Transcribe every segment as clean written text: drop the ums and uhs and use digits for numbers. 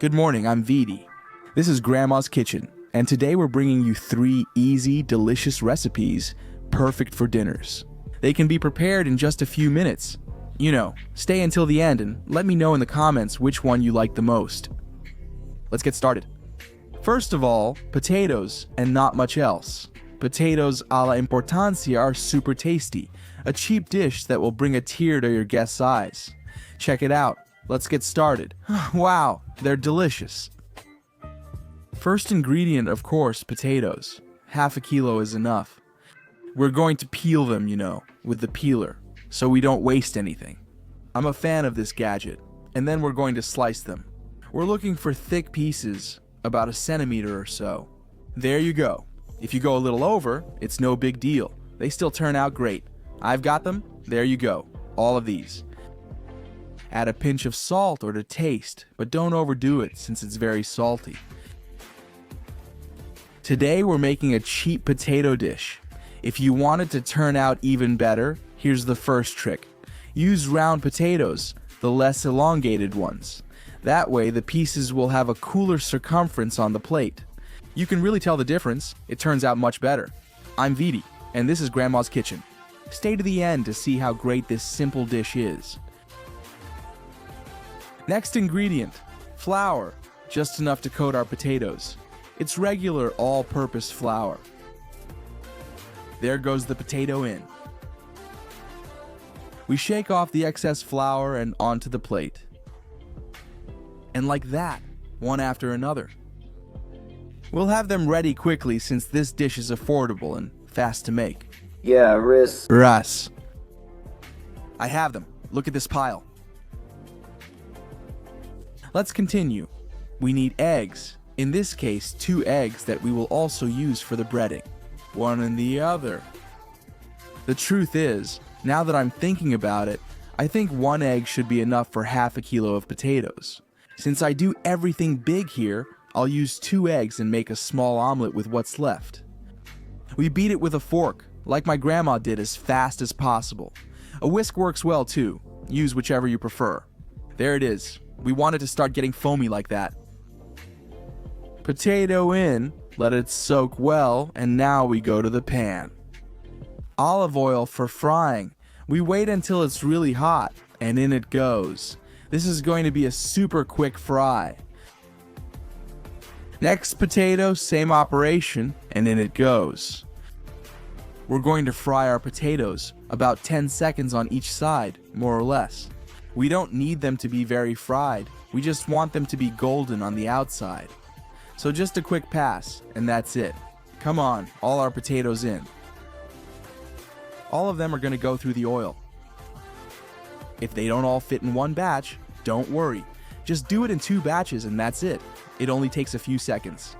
Good morning, I'm Vidi. This is Grandma's Kitchen, and today we're bringing you 3 easy, delicious recipes perfect for dinners. They can be prepared in just a few minutes. Stay until the end and let me know in the comments which one you like the most. Let's get started. First of all, potatoes and not much else. Potatoes a la Importancia are super tasty, a cheap dish that will bring a tear to your guest's eyes. Check it out. Let's get started. Wow, they're delicious. First ingredient, of course, potatoes. Half a kilo is enough. We're going to peel them, with the peeler, so we don't waste anything. I'm a fan of this gadget, and then we're going to slice them. We're looking for thick pieces, about 1 centimeter or so. There you go. If you go a little over, it's no big deal. They still turn out great. I've got them. There you go. All of these. Add a pinch of salt or to taste, but don't overdo it since it's very salty. Today we're making a cheap potato dish. If you want it to turn out even better, here's the first trick. Use round potatoes, the less elongated ones. That way the pieces will have a cooler circumference on the plate. You can really tell the difference. It turns out much better. I'm Vidi, and this is Grandma's Kitchen. Stay to the end to see how great this simple dish is. Next ingredient, flour, just enough to coat our potatoes. It's regular all-purpose flour. There goes the potato in. We shake off the excess flour and onto the plate. And like that, one after another. We'll have them ready quickly since this dish is affordable and fast to make. Yeah, Russ. I have them. Look at this pile. Let's continue. We need eggs. In this case, 2 eggs that we will also use for the breading. One in the other. The truth is, now that I'm thinking about it, I think 1 egg should be enough for half a kilo of potatoes. Since I do everything big here, I'll use 2 eggs and make a small omelet with what's left. We beat it with a fork, like my grandma did, as fast as possible. A whisk works well too. Use whichever you prefer. There it is. We want it to start getting foamy like that. Potato in, let it soak well, and now we go to the pan. Olive oil for frying. We wait until it's really hot, and in it goes. This is going to be a super quick fry. Next potato, same operation, and in it goes. We're going to fry our potatoes, about 10 seconds on each side, more or less. We don't need them to be very fried, we just want them to be golden on the outside. So just a quick pass, and that's it. Come on, all our potatoes in. All of them are going to go through the oil. If they don't all fit in one batch, don't worry. Just do it in 2 batches and that's it. It only takes a few seconds.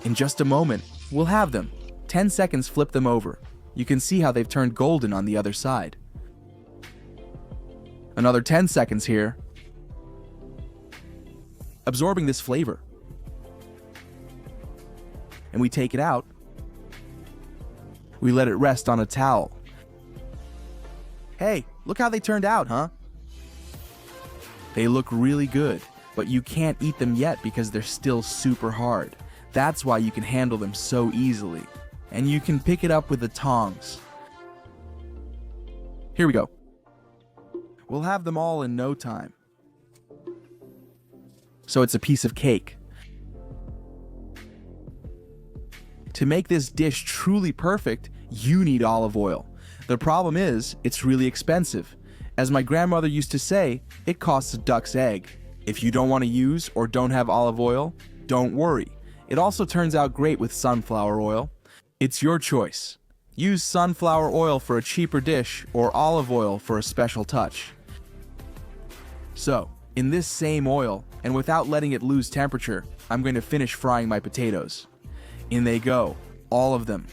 In just a moment, we'll have them. 10 seconds, flip them over. You can see how they've turned golden on the other side. Another 10 seconds here. Absorbing this flavor. And we take it out. We let it rest on a towel. Hey, look how they turned out, huh? They look really good, but you can't eat them yet because they're still super hard. That's why you can handle them so easily. And you can pick it up with the tongs. Here we go. We'll have them all in no time. So it's a piece of cake. To make this dish truly perfect, you need olive oil. The problem is, it's really expensive. As my grandmother used to say, it costs a duck's egg. If you don't want to use or don't have olive oil, don't worry. It also turns out great with sunflower oil. It's your choice. Use sunflower oil for a cheaper dish or olive oil for a special touch. So, in this same oil, and without letting it lose temperature, I'm going to finish frying my potatoes. In they go, all of them.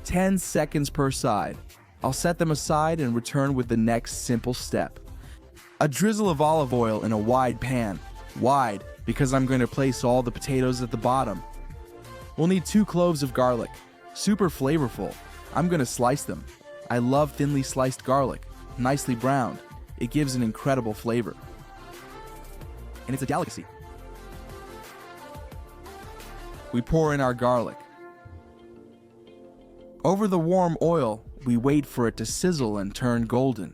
10 seconds per side. I'll set them aside and return with the next simple step. A drizzle of olive oil in a wide pan. Wide, because I'm going to place all the potatoes at the bottom. We'll need 2 cloves of garlic. Super flavorful. I'm going to slice them. I love thinly sliced garlic, nicely browned. It gives an incredible flavor. and it's a delicacy. We pour in our garlic. Over the warm oil, we wait for it to sizzle and turn golden.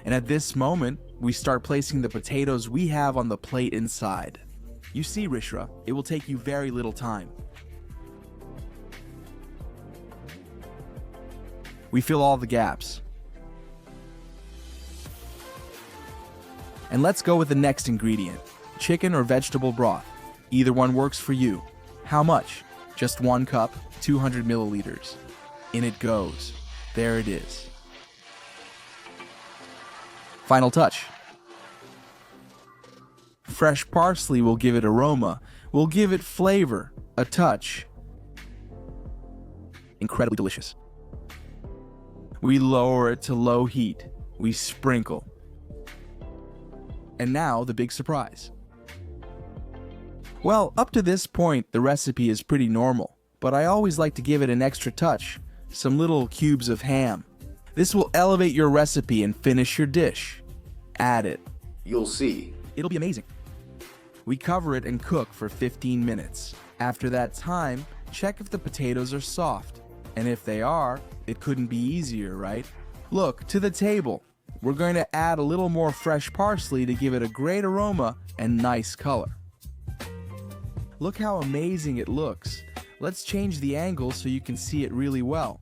And at this moment, we start placing the potatoes we have on the plate inside. You see, Rishra, it will take you very little time. We fill all the gaps. And let's go with the next ingredient, chicken or vegetable broth. Either one works for you. How much? Just 1 cup, 200 milliliters. In it goes. There it is. Final touch. Fresh parsley will give it aroma, will give it flavor, a touch. Incredibly delicious. We lower it to low heat. We sprinkle. And now the big surprise. Well, up to this point, the recipe is pretty normal, but I always like to give it an extra touch, some little cubes of ham. This will elevate your recipe and finish your dish. Add it. You'll see. It'll be amazing. We cover it and cook for 15 minutes. After that time, check if the potatoes are soft. And if they are, it couldn't be easier, right? Look, to the table. We're going to add a little more fresh parsley to give it a great aroma and nice color. Look how amazing it looks. Let's change the angle so you can see it really well.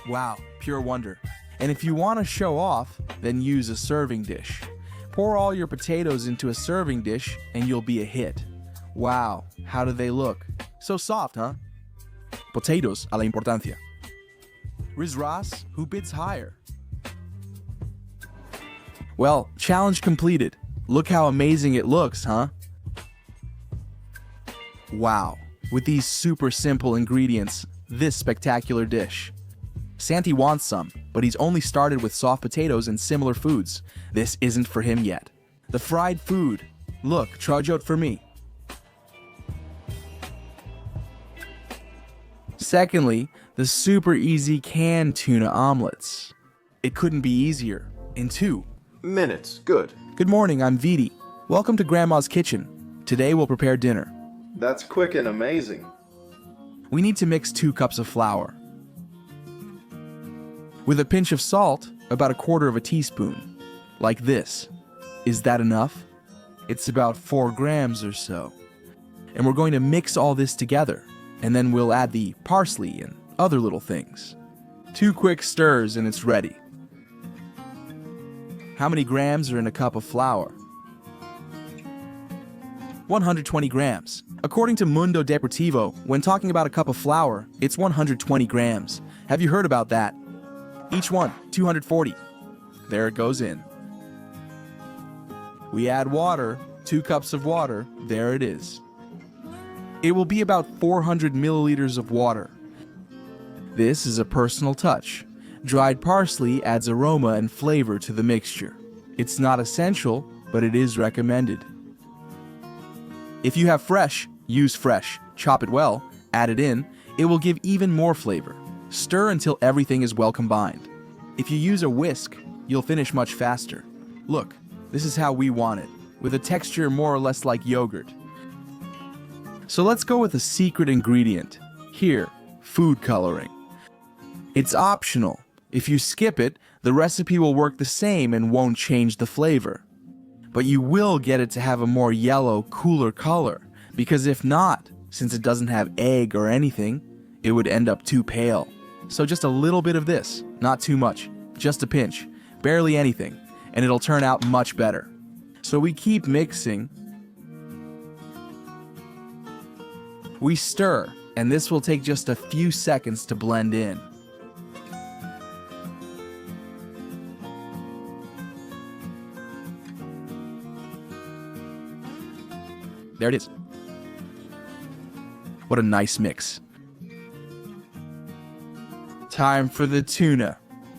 Wow, pure wonder. And if you want to show off, then use a serving dish. Pour all your potatoes into a serving dish and you'll be a hit. Wow, how do they look? So soft, huh? Potatoes a la importancia. Riz Ras, who bids higher? Well, challenge completed. Look how amazing it looks, huh? Wow, with these super simple ingredients, this spectacular dish. Santi wants some, but he's only started with soft potatoes and similar foods. This isn't for him yet. The fried food. Look, charge out for me. Secondly, the super easy canned tuna omelets. It couldn't be easier. In 2 minutes. Good. Good morning, I'm Vidi. Welcome to Grandma's Kitchen. Today we'll prepare dinner. That's quick and amazing. We need to mix 2 cups of flour. With a pinch of salt, about 1/4 teaspoon. Like this. Is that enough? It's about 4 grams or so. And we're going to mix all this together. And then we'll add the parsley and other little things. 2 quick stirs and it's ready. How many grams are in a cup of flour? 120 grams. According to Mundo Deportivo, when talking about a cup of flour, it's 120 grams. Have you heard about that? Each one, 240. There it goes in. We add water, 2 cups of water, there it is. It will be about 400 milliliters of water. This is a personal touch. Dried parsley adds aroma and flavor to the mixture. It's not essential, but it is recommended. If you have fresh, use fresh. Chop it well, add it in, it will give even more flavor. Stir until everything is well combined. If you use a whisk, you'll finish much faster. Look, this is how we want it, with a texture more or less like yogurt. So let's go with a secret ingredient. Here, food coloring. It's optional. If you skip it, the recipe will work the same and won't change the flavor. But you will get it to have a more yellow, cooler color, because if not, since it doesn't have egg or anything, it would end up too pale. So just a little bit of this, not too much, just a pinch, barely anything, and it'll turn out much better. So we keep mixing. We stir, and this will take just a few seconds to blend in. There it is. What a nice mix. Time for the tuna.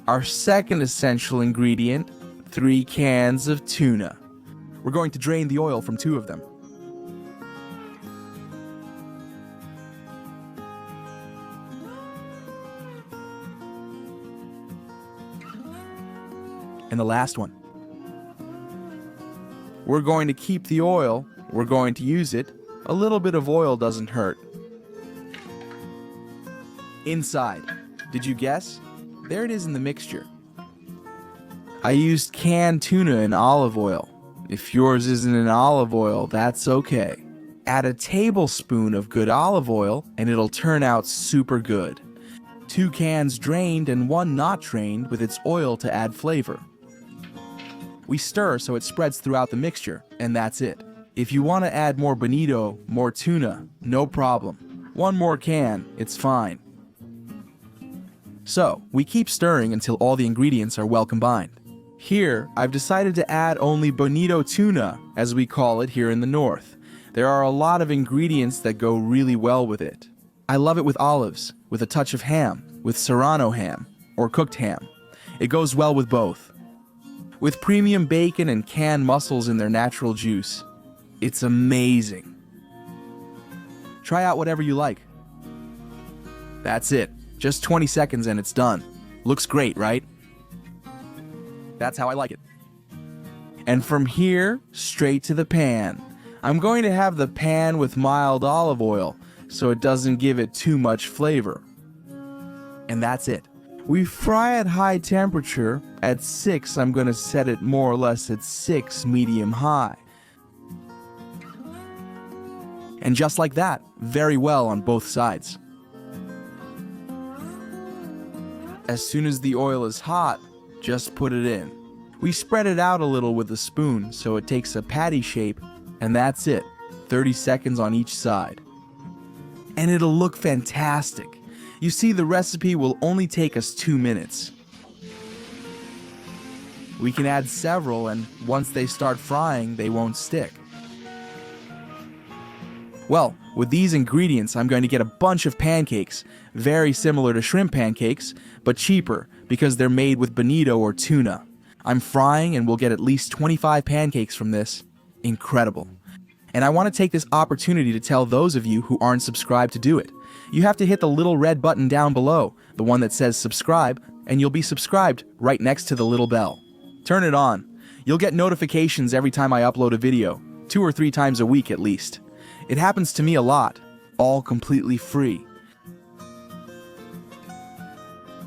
Our second essential ingredient, 3 cans of tuna. We're going to drain the oil from 2 of them. And the last one. We're going to keep the oil. We're going to use it. A little bit of oil doesn't hurt. Inside. Did you guess? There it is in the mixture. I used canned tuna and olive oil. If yours isn't in olive oil, that's okay. Add a tablespoon of good olive oil and it'll turn out super good. 2 cans drained and 1 not drained with its oil to add flavor. We stir so it spreads throughout the mixture, and that's it. If you want to add more bonito, more tuna, no problem. 1 more can, it's fine. So, we keep stirring until all the ingredients are well combined. Here, I've decided to add only bonito tuna, as we call it here in the north. There are a lot of ingredients that go really well with it. I love it with olives, with a touch of ham, with serrano ham, or cooked ham. It goes well with both. With premium bacon and canned mussels in their natural juice. It's amazing. Try out whatever you like. That's it. Just 20 seconds and it's done. Looks great, right? That's how I like it. And from here, straight to the pan. I'm going to have the pan with mild olive oil, so it doesn't give it too much flavor. And that's it. We fry at high temperature. At 6, I'm going to set it more or less at 6 medium high. And just like that, very well on both sides. As soon as the oil is hot, just put it in. We spread it out a little with a spoon so it takes a patty shape, and that's it. 30 seconds on each side. And it'll look fantastic. You see, the recipe will only take us 2 minutes. We can add several, and once they start frying, they won't stick. Well, with these ingredients, I'm going to get a bunch of pancakes, very similar to shrimp pancakes, but cheaper because they're made with bonito or tuna. I'm frying and we'll get at least 25 pancakes from this. Incredible. And I want to take this opportunity to tell those of you who aren't subscribed to do it. You have to hit the little red button down below, the one that says subscribe, and you'll be subscribed right next to the little bell. Turn it on. You'll get notifications every time I upload a video, 2 or 3 times a week at least. It happens to me a lot, all completely free.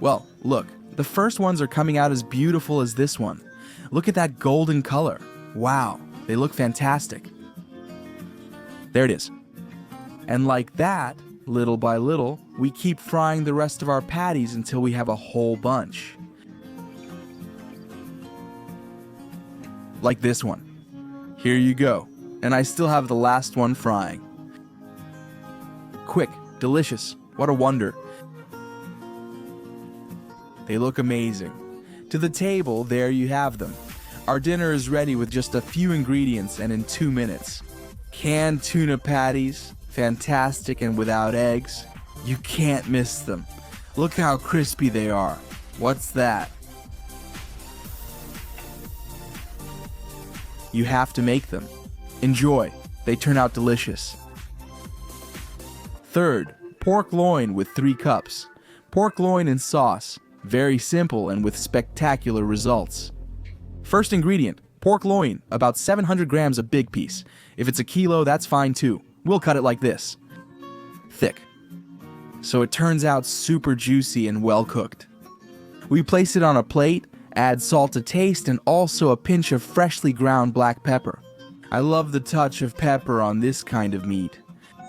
Well, look, the first ones are coming out as beautiful as this one. Look at that golden color. Wow, they look fantastic. There it is. And like that, little by little, we keep frying the rest of our patties until we have a whole bunch. Like this one. Here you go. And I still have the last one frying. Quick, delicious, what a wonder. They look amazing. To the table, there you have them. Our dinner is ready with just a few ingredients and in 2 minutes. Canned tuna patties, fantastic and without eggs. You can't miss them. Look how crispy they are. What's that? You have to make them. Enjoy. They turn out delicious. Third, pork loin with 3 cups. Pork loin and sauce. Very simple and with spectacular results. First ingredient, pork loin, about 700 grams a big piece. If it's a kilo, that's fine too. We'll cut it like this. Thick. So it turns out super juicy and well cooked. We place it on a plate, add salt to taste, and also a pinch of freshly ground black pepper. I love the touch of pepper on this kind of meat.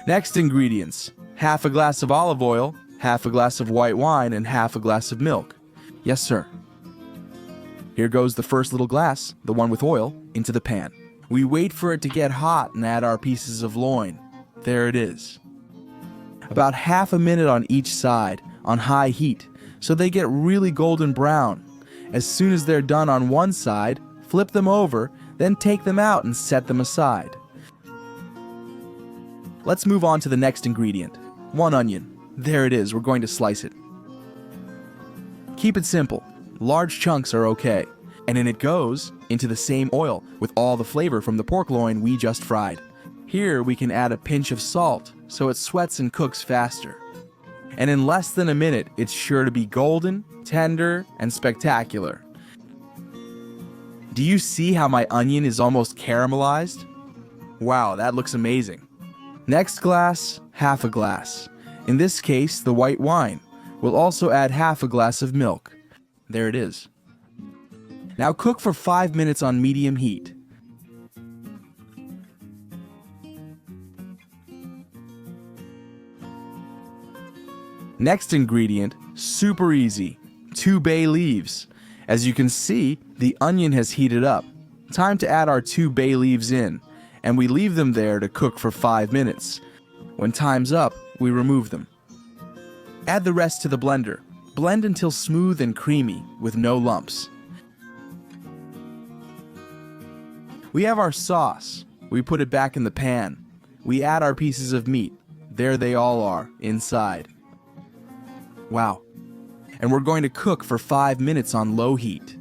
Next ingredients, half a glass of olive oil, half a glass of white wine, and half a glass of milk. Yes, sir. Here goes the first little glass, the one with oil, into the pan. We wait for it to get hot and add our pieces of loin. There it is. About half a minute on each side, on high heat, so they get really golden brown. As soon as they're done on one side, flip them over, then take them out and set them aside. Let's move on to the next ingredient, 1 onion. There it is, we're going to slice it. Keep it simple. Large chunks are okay. And in it goes, into the same oil, with all the flavor from the pork loin we just fried. Here we can add a pinch of salt, so it sweats and cooks faster. And in less than a minute, it's sure to be golden, tender, and spectacular. Do you see how my onion is almost caramelized? Wow, that looks amazing. Next glass, half a glass. In this case, the white wine. We'll also add half a glass of milk. There it is. Now cook for 5 minutes on medium heat. Next ingredient, super easy, 2 bay leaves. As you can see, the onion has heated up. Time to add our 2 bay leaves in, and we leave them there to cook for 5 minutes. When time's up, we remove them. Add the rest to the blender. Blend until smooth and creamy with no lumps. We have our sauce. We put it back in the pan. We add our pieces of meat. There they all are, inside. Wow. And we're going to cook for 5 minutes on low heat.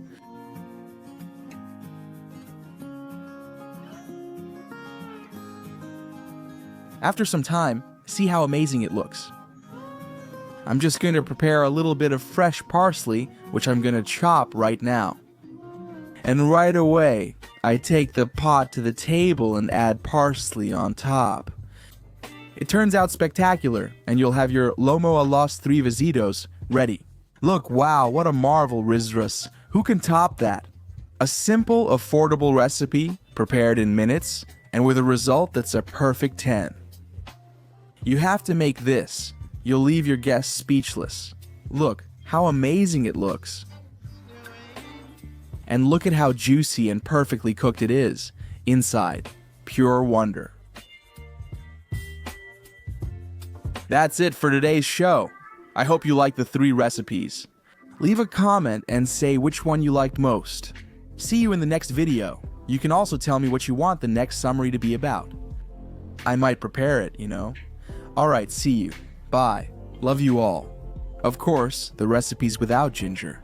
After some time, see how amazing it looks. I'm just going to prepare a little bit of fresh parsley, which I'm going to chop right now. And right away, I take the pot to the table and add parsley on top. It turns out spectacular, and you'll have your lomo a los tres vasitos ready. Look, wow, what a marvel, Rizras. Who can top that? A simple, affordable recipe, prepared in minutes, and with a result that's a perfect 10. You have to make this. You'll leave your guests speechless. Look, how amazing it looks. And look at how juicy and perfectly cooked it is. Inside, pure wonder. That's it for today's show. I hope you liked the 3 recipes. Leave a comment and say which one you liked most. See you in the next video. You can also tell me what you want the next summary to be about. I might prepare it, you know. Alright, see you. Bye. Love you all. Of course, the recipe's without ginger.